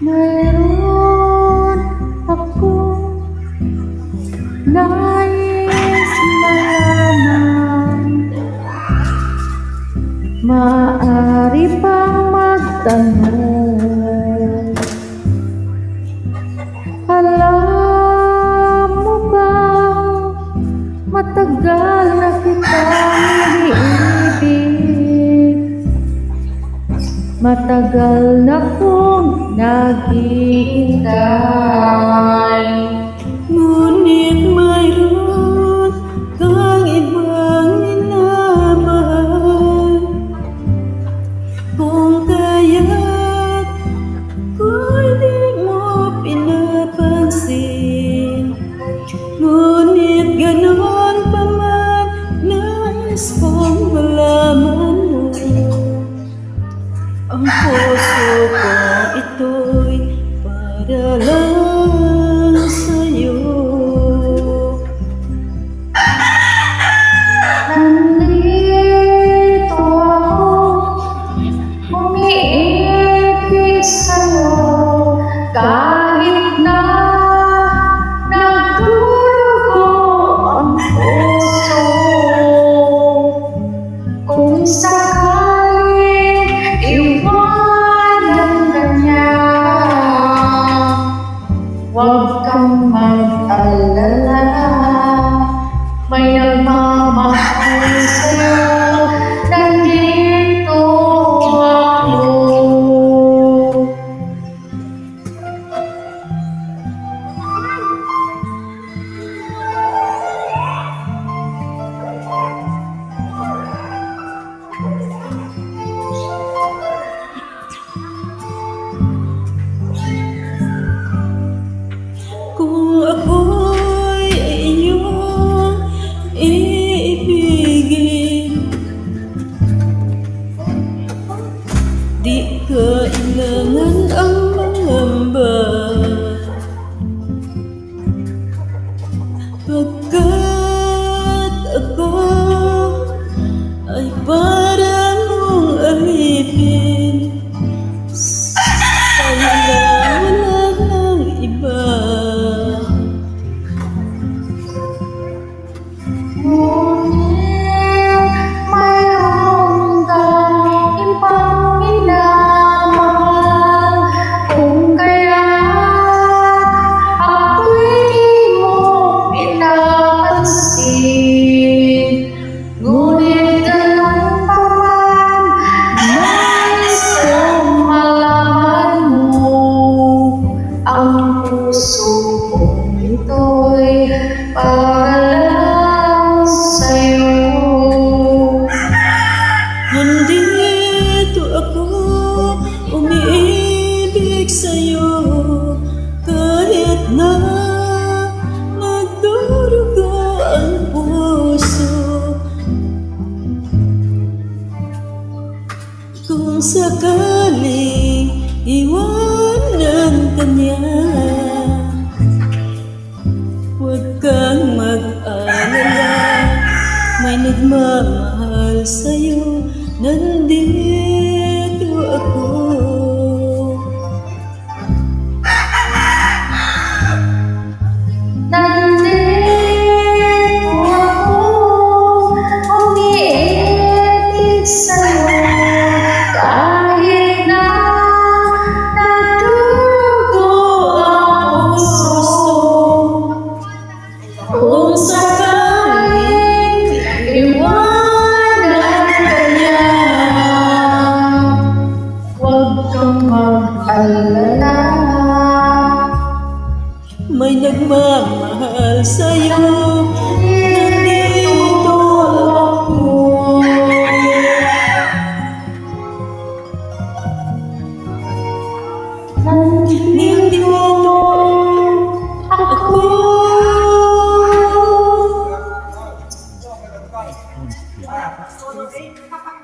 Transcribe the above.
Mayroon akong nais malaman, maaari bang magtanong? Alam mo bang matagal na kitang iniibig? Matagal na kong naghihintay, ngunit mayroon kang ibang minamahal. Kung kaya't ko'y di mo pinapansin, ngunit ganon pa man nais kong malaman mo. Ang puso kong ito'y para lang sa'yo. nandito ako, umiibig sa'yo, kahit na nagdurugo ang puso. Kung sakaling iwanan ka niya, huwag kang mag-alala, may nagmamahal sa'yo, nandito ako. Kung ako'y iyong iibigin, di kailangan ang mangamba, pagkat ako ay parang mong alipin. Sa'yo lang, wala nang iba. Ngunit mayroon kang ibang minamahal, kung kaya ako'y di mo pinapansin, ngunit ganun pa man nais kong malaman mo. Ang puso kong ito'y para lang sa'yo. Nandito ako, umiibig sa'yo, kahit na nagdurugo ang puso. Kung sakaling iwanan ka niya, huwag kang mag-alala, may nagmamahal sa'yo, nandito ako. Nandito ako, umiibig sa'yo, kahit na nagdurugo ang puso. Kung sakaling iwanan ka niya, huwag Thank you.